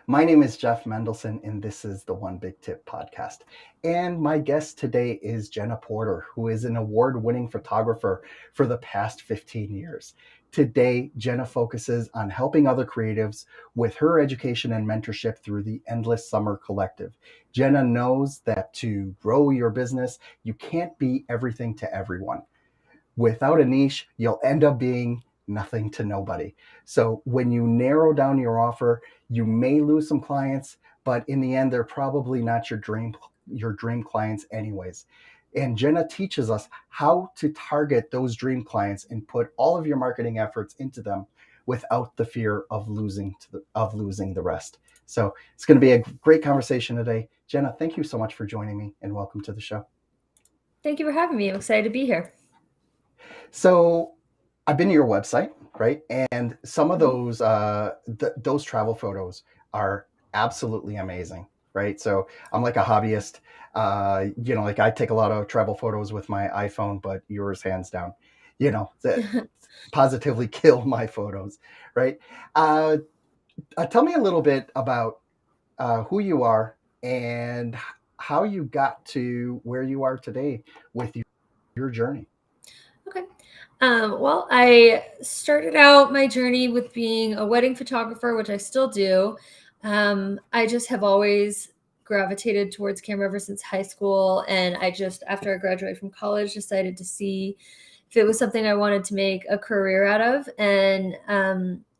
My name is Jeff Mendelson, and this is the One Big Tip podcast. And my guest today is Jenna Porter, who is an award winning photographer for the past 15 years. Today, Jenna focuses on helping other creatives with her education and mentorship through the Endless Summer Collective. Jenna knows that to grow your business, you can't be everything to everyone. Without a niche, you'll end up being nothing to nobody. So when you narrow down your offer, you may lose some clients, but in the end, they're probably not your dream clients anyways. And Jenna teaches us how to target those dream clients and put all of your marketing efforts into them without the fear of losing the rest. So it's going to be a great conversation today. Jenna, thank you so much for joining me and welcome to the show. Thank you for having me. I'm excited to be here. So I've been to your website, right? And some of Mhm. those travel photos are absolutely amazing, right? So I'm like a hobbyist. Like I take a lot of travel photos with my iPhone, but yours hands down, that positively kill my photos, right? Uh, Tell me a little bit about who you are and how you got to where you are today with your journey. Okay. Well, I started out my journey with being a wedding photographer, which I still do. I just have always gravitated towards camera ever since high school. And I just, after I graduated from college, decided to see if it was something I wanted to make a career out of. And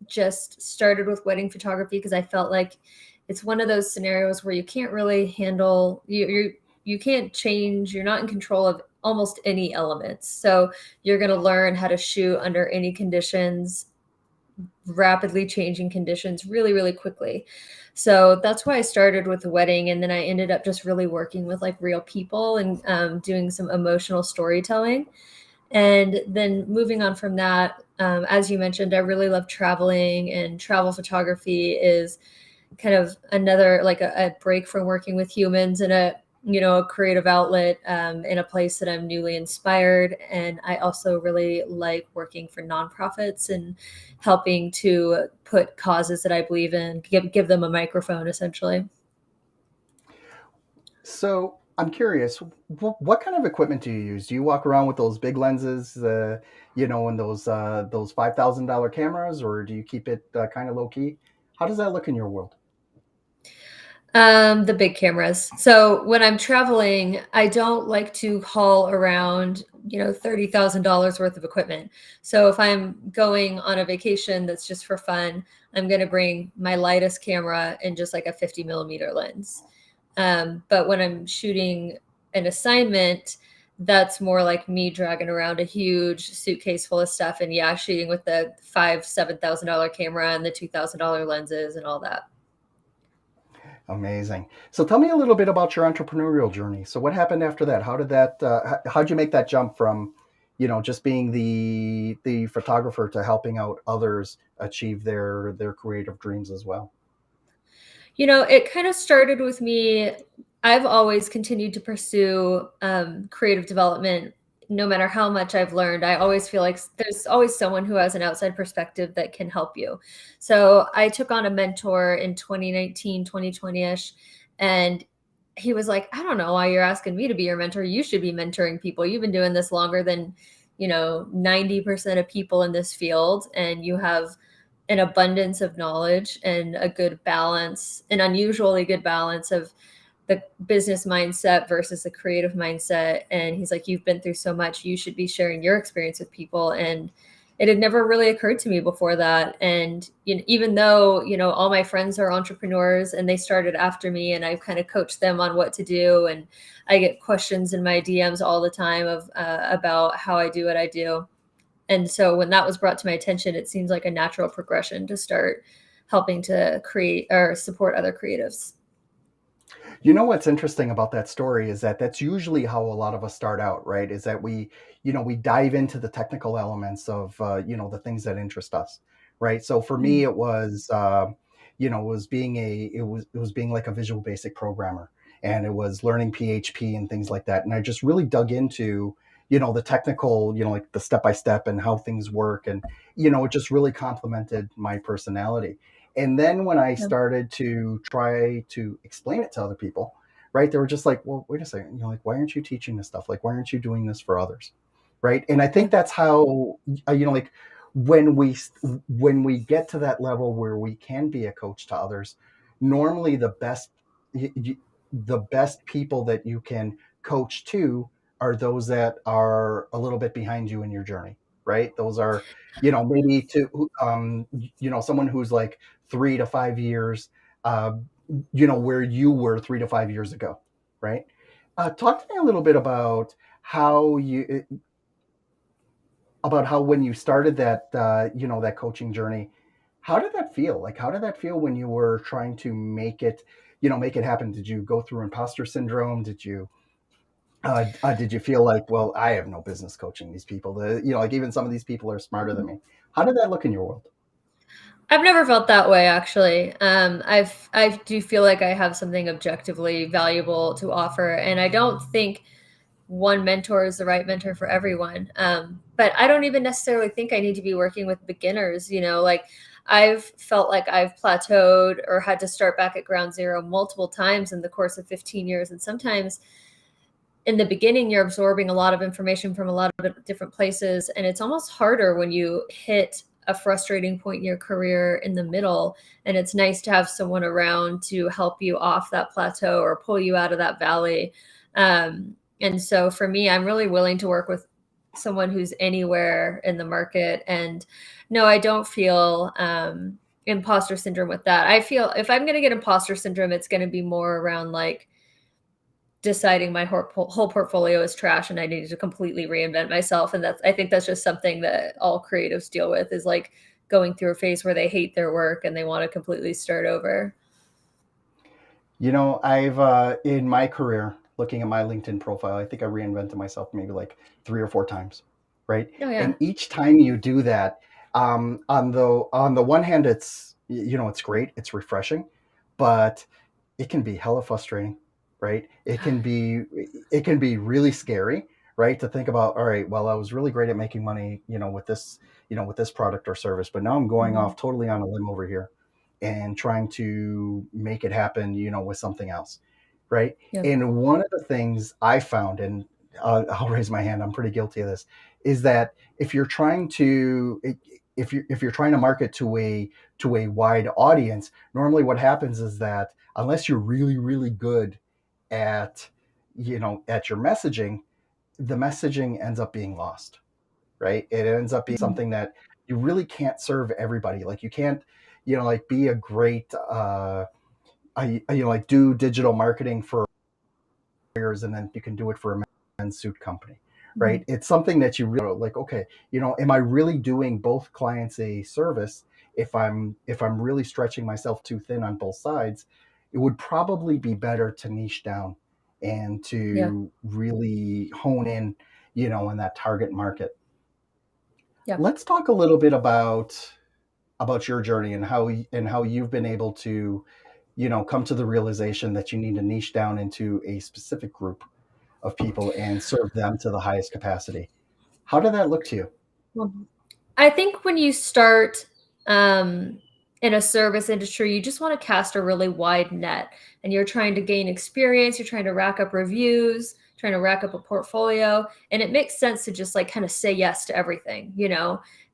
just started with wedding photography because I felt like it's one of those scenarios where you can't really handle, you can't change, you're not in control of almost any elements. So you're going to learn how to shoot under any conditions, rapidly changing conditions really, really quickly. So that's why I started with the wedding. And then I ended up just really working with like real people and doing some emotional storytelling. And then moving on from that, as you mentioned, I really love traveling, and travel photography is kind of another like a break from working with humans and a creative outlet in a place that I'm newly inspired. And I also really like working for nonprofits and helping to put causes that I believe in, give them a microphone essentially. So I'm curious, what kind of equipment do you use? Do you walk around with those big lenses, and those $5,000 cameras, or do you keep it kind of low key? How does that look in your world? The big cameras. So when I'm traveling, I don't like to haul around, $30,000 worth of equipment. So if I'm going on a vacation that's just for fun, I'm going to bring my lightest camera and just like a 50 millimeter lens. But when I'm shooting an assignment, that's more like me dragging around a huge suitcase full of stuff and yeah, shooting with the $7,000 camera and the $2,000 lenses and all that. Amazing. So tell me a little bit about your entrepreneurial journey. So what happened after that? How'd you make that jump from, just being the photographer to helping out others achieve their creative dreams as well? It kind of started with me. I've always continued to pursue creative development. No matter how much I've learned, I always feel like there's always someone who has an outside perspective that can help you. So I took on a mentor in 2019, 2020-ish, and he was like, I don't know why you're asking me to be your mentor. You should be mentoring people. You've been doing this longer than, 90% of people in this field, and you have an abundance of knowledge and a good balance, an unusually good balance of the business mindset versus the creative mindset. And he's like, you've been through so much, you should be sharing your experience with people. And it had never really occurred to me before that. And even though, all my friends are entrepreneurs and they started after me, and I've kind of coached them on what to do. And I get questions in my DMs all the time of about how I do what I do. And so when that was brought to my attention, it seems like a natural progression to start helping to create or support other creatives. You know what's interesting about that story is that that's usually how a lot of us start out, right? Is that we dive into the technical elements of, the things that interest us, right? So for me, Mm. it was being like a Visual Basic programmer, and it was learning PHP and things like that. And I just really dug into, the technical, like the step by step and how things work, and it just really complemented my personality. And then when I Yep. started to try to explain it to other people, right, they were just like, well, wait a second, like, why aren't you teaching this stuff? Like, why aren't you doing this for others? Right. And I Yeah. think that's how, like, when we when we get to that level where we can be a coach to others, normally the best people that you can coach to are those that are a little bit behind you in your journey, right? Those are, maybe to, someone who's like 3 to 5 years, uh, where you were 3 to 5 years ago, right? Talk to me a little bit how you, about how when you started that, that coaching journey, how did that feel? Like, how did that feel when you were trying to make it happen? Did you go through imposter syndrome? Did you feel like, well, I have no business coaching these people? Like, even some of these people are smarter than me. How did that look in your world? I've never felt that way actually. I do feel like I have something objectively valuable to offer, and I don't think one mentor is the right mentor for everyone. But I don't even necessarily think I need to be working with beginners. Like I've felt like I've plateaued or had to start back at ground zero multiple times in the course of 15 years, and sometimes in the beginning you're absorbing a lot of information from a lot of different places, and it's almost harder when you hit a frustrating point in your career in the middle, and it's nice to have someone around to help you off that plateau or pull you out of that valley. And so for me, I'm really willing to work with someone who's anywhere in the market. And no, I don't feel imposter syndrome with that. I feel if I'm going to get imposter syndrome, it's going to be more around like deciding my whole portfolio is trash and I need to completely reinvent myself. And I think that's just something that all creatives deal with, is like going through a phase where they hate their work and they want to completely start over. I've, in my career, looking at my LinkedIn profile, I think I reinvented myself maybe like 3 or 4 times, right? Oh yeah. And each time you do that, on the one hand, it's great, it's refreshing, but it can be hella frustrating, right? It can be really scary, right? To think about, all right, well, I was really great at making money, with this product or service, but now I'm going Mhm. off totally on a limb over here and trying to make it happen, with something else, right? Yep. And one of the things I found, and I'll raise my hand, I'm pretty guilty of this, is that if you're trying to market to a wide audience, normally what happens is that unless you're really, really good at at your messaging, the messaging ends up being lost, right? It ends up being Mhm. something that you really can't serve everybody. Like, you can't, like, be a great, like, do digital marketing for lawyers, and then you can do it for a men's suit company, right? Mhm. It's something that you really like. Okay, am I really doing both clients a service? If I'm really stretching myself too thin on both sides, it would probably be better to niche down and Yeah. to really hone in, in that target market. Yeah. Let's talk a little bit about your journey and how you've been able to, come to the realization that you need to niche down into a specific group of people and serve them to the highest capacity. How did that look to you? Well, I think when you start um, in a service industry, you just want to cast a really wide net, and you're trying to gain experience, you're trying to rack up reviews, trying to rack up a portfolio. And it makes sense to just like kind of say yes to everything.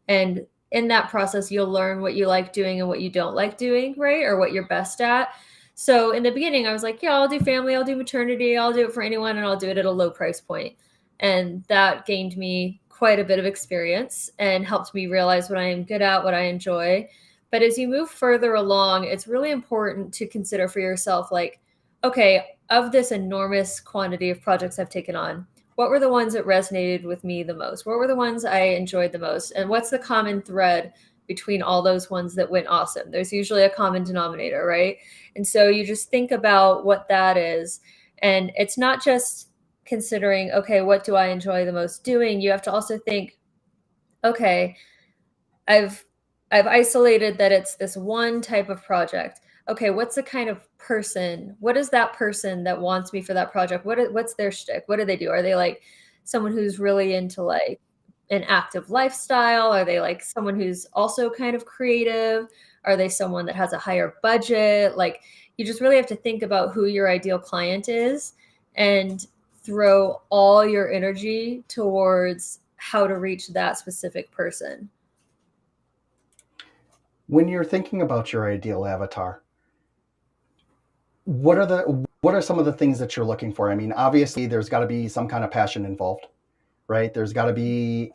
And in that process, you'll learn what you like doing and what you don't like doing, right? Or what you're best at. So in the beginning, I was like, yeah, I'll do family, I'll do maternity, I'll do it for anyone, and I'll do it at a low price point. And that gained me quite a bit of experience and helped me realize what I am good at, what I enjoy. But as you move further along, it's really important to consider for yourself, like, okay, of this enormous quantity of projects I've taken on, what were the ones that resonated with me the most? What were the ones I enjoyed the most? And what's the common thread between all those ones that went awesome? There's usually a common denominator, right? And so you just think about what that is. And it's not just considering, okay, what do I enjoy the most doing? You have to also think, okay, I've I've isolated that it's this one type of project. Okay, what's the kind of person? What is that person that wants me for that project? What's their shtick? What do they do? Are they like someone who's really into like an active lifestyle? Are they like someone who's also kind of creative? Are they someone that has a higher budget? Like, you just really have to think about who your ideal client is and throw all your energy towards how to reach that specific person. When you're thinking about your ideal avatar, what are some of the things that you're looking for? I mean, obviously there's got to be some kind of passion involved, right? There's got to be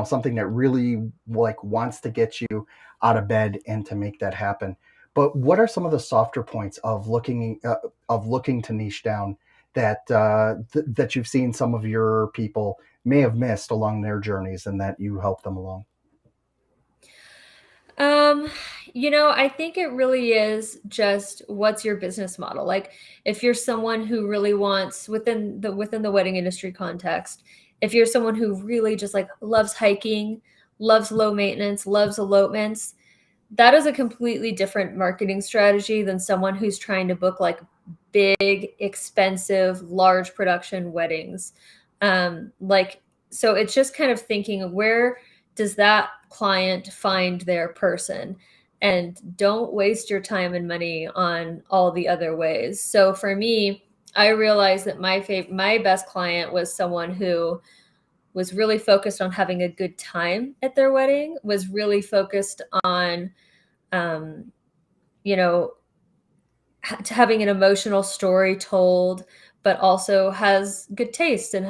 something that really like wants to get you out of bed and to make that happen. But what are some of the softer points of looking to niche down that you've seen some of your people may have missed along their journeys and that you help them along? Um, I think it really is just what's your business model. Like, if you're someone who really wants within the wedding industry context, if you're someone who really just like loves hiking, loves low maintenance, loves elopements, that is a completely different marketing strategy than someone who's trying to book like big, expensive, large production weddings. Like, so it's just kind of thinking, where does that client find their person? And don't waste your time and money on all the other ways. So for me, I realized that my best client was someone who was really focused on having a good time at their wedding, was really focused on um, you know, having an emotional story told, but also has good taste and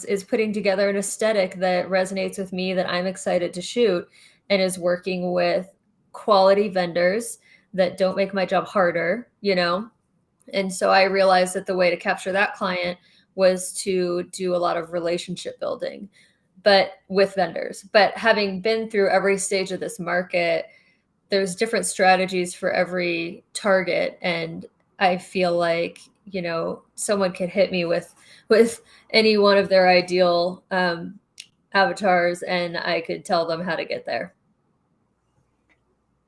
is putting together an aesthetic that resonates with me, that I'm excited to shoot, and is working with quality vendors that don't make my job harder. And so I realized that the way to capture that client was to do a lot of relationship building, but with vendors. But having been through every stage of this market, there's different strategies for every target. And I feel like, someone could hit me with any one of their ideal avatars, and I could tell them how to get there.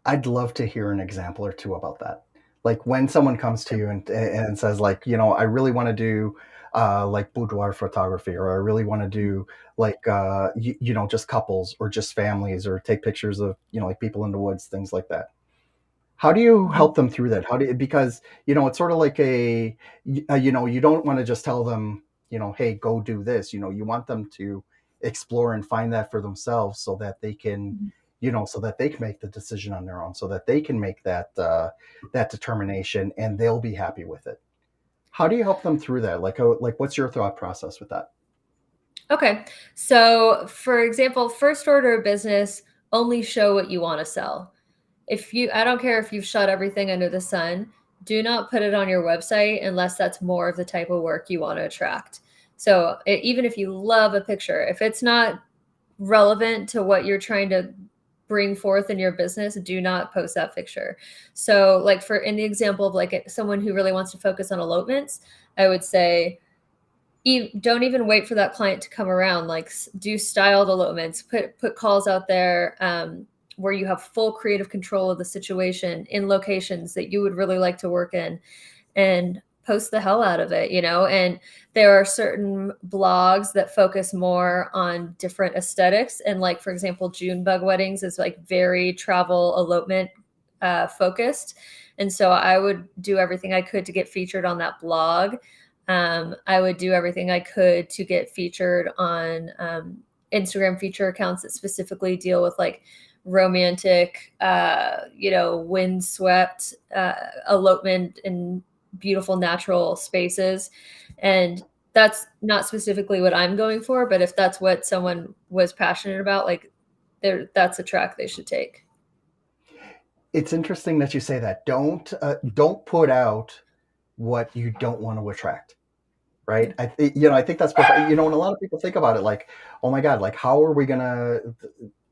I'd love to hear an example or two about that. Like when someone comes to you and says like, I really want to do like boudoir photography, or I really want to do like just couples or just families, or take pictures of like people in the woods, things like that. How do you Mhm. help them through that? How do you, because it's sort of like you don't want to just tell them, hey, go do this. You want them to explore and find that for themselves, so that they can, Mhm. so that they can make the decision on their own, so that they can make that determination, and they'll be happy with it. How do you help them through that? Like what's your thought process with that? Okay. So, for example, first order of business, only show what you want to sell. I don't care if you've shot everything under the sun, do not put it on your website unless that's more of the type of work you want to attract. So, even if you love a picture, if it's not relevant to what you're trying to bring forth in your business, do not post that picture. So, like, for in the example of like someone who really wants to focus on elopements, I would say, don't even wait for that client to come around. Like, do styled elopements, put calls out there, where you have full creative control of the situation in locations that you would really like to work in, and post the hell out of it. And there are certain blogs that focus more on different aesthetics, and like, for example, Junebug Weddings is like very travel elopement focused. And so I would do everything I could to get featured on that blog. I would do everything I could to get featured on Instagram feature accounts that specifically deal with like romantic, windswept elopement in beautiful natural spaces. And that's not specifically what I'm going for, but if that's what someone was passionate about, like, that's a track they should take. It's interesting that you say that. Don't put out what you don't want to attract. Right? Yeah. I think that's perfect. When a lot of people think about it, like, oh my God, like how are we gonna,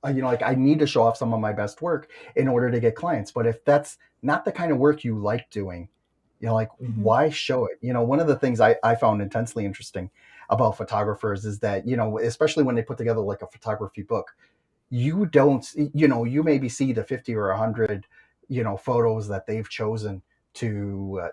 like I need to show off some of my best work in order to get clients. But if that's not the kind of work you like doing, like Mhm. why show it? One of the things I found intensely interesting about photographers is that, especially when they put together like a photography book, you don't, you maybe see the 50 or 100, photos that they've chosen to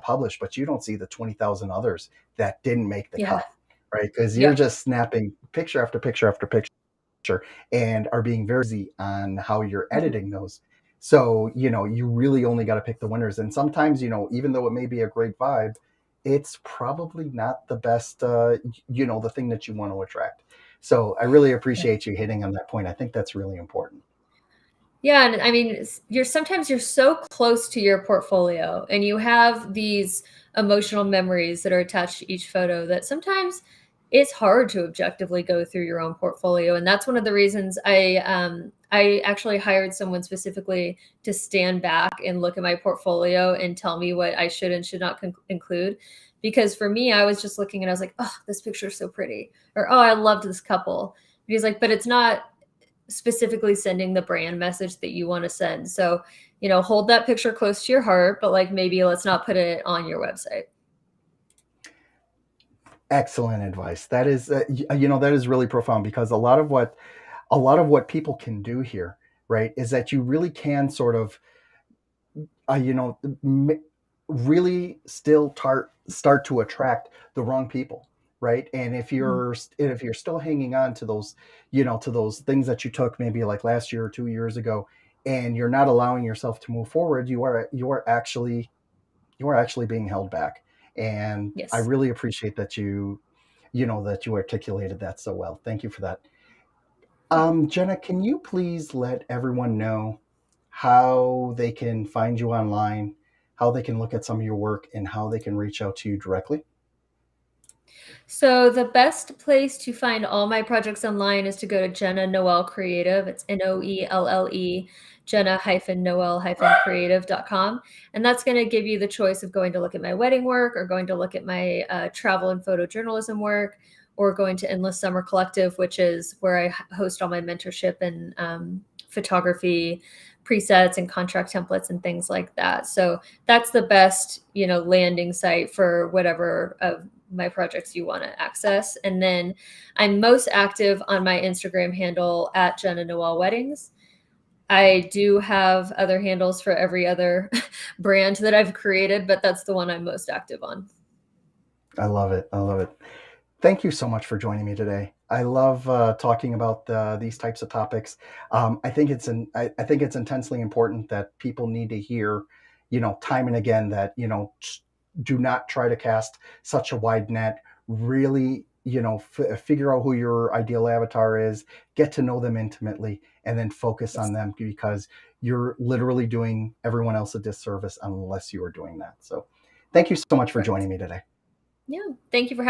publish, but you don't see the 20,000 others that didn't make the Yeah. cut, right? Because you're Yep. just snapping picture after picture after picture, and are being very easy on how you're Mhm. editing those. So, you really only got to pick the winners. And sometimes, even though it may be a great vibe, it's probably not the best, the thing that you want to attract. So I really appreciate you hitting on that point. I think that's really important. Yeah, and I mean, you're so close to your portfolio and you have these emotional memories that are attached to each photo that sometimes it's hard to objectively go through your own portfolio. And that's one of the reasons I actually hired someone specifically to stand back and look at my portfolio and tell me what I should and should not include. Because for me, I was just looking and I was like, oh, this picture is so pretty. Or, oh, I loved this couple. And he's like, but it's not specifically sending the brand message that you want to send. So, hold that picture close to your heart, but like maybe let's not put it on your website. Excellent advice. That is, that is really profound, because a lot of what people can do here, right, is that you really can sort of, uh, you know, really still start to attract the wrong people, right? And Mhm. if you're still hanging on to those, to those things that you took maybe like last year or 2 years ago, and you're not allowing yourself to move forward, you are actually being held back. And I Yes. really appreciate that you articulated that so well. Thank you for that. Yeah. Jenna, can you please let everyone know how they can find you online, how they can look at some of your work, and how they can reach out to you directly? So the best place to find all my projects online is to go to Jenna Noel Creative. It's Noelle, Jenna-Noel-creative.com. And that's going to give you the choice of going to look at my wedding work or going to look at my travel and photojournalism work or going to Endless Summer Collective, which is where I host all my mentorship and photography presets and contract templates and things like that. So that's the best, landing site for whatever of my projects you want to access. And then I'm most active on my Instagram handle at Jenna Noel Weddings. I do have other handles for every other brand that I've created, but that's the one I'm most active on. I love it. I love it. Thank you so much for joining me today. I love talking about these types of topics. I think it's intensely important that people need to hear, time and again, that do not try to cast such a wide net. Really, figure out who your ideal avatar is, get to know them intimately, and then focus on Yes, them, because you're literally doing everyone else a disservice unless you are doing that. So, thank you so much for correct. joining me today. Yeah. Thank you for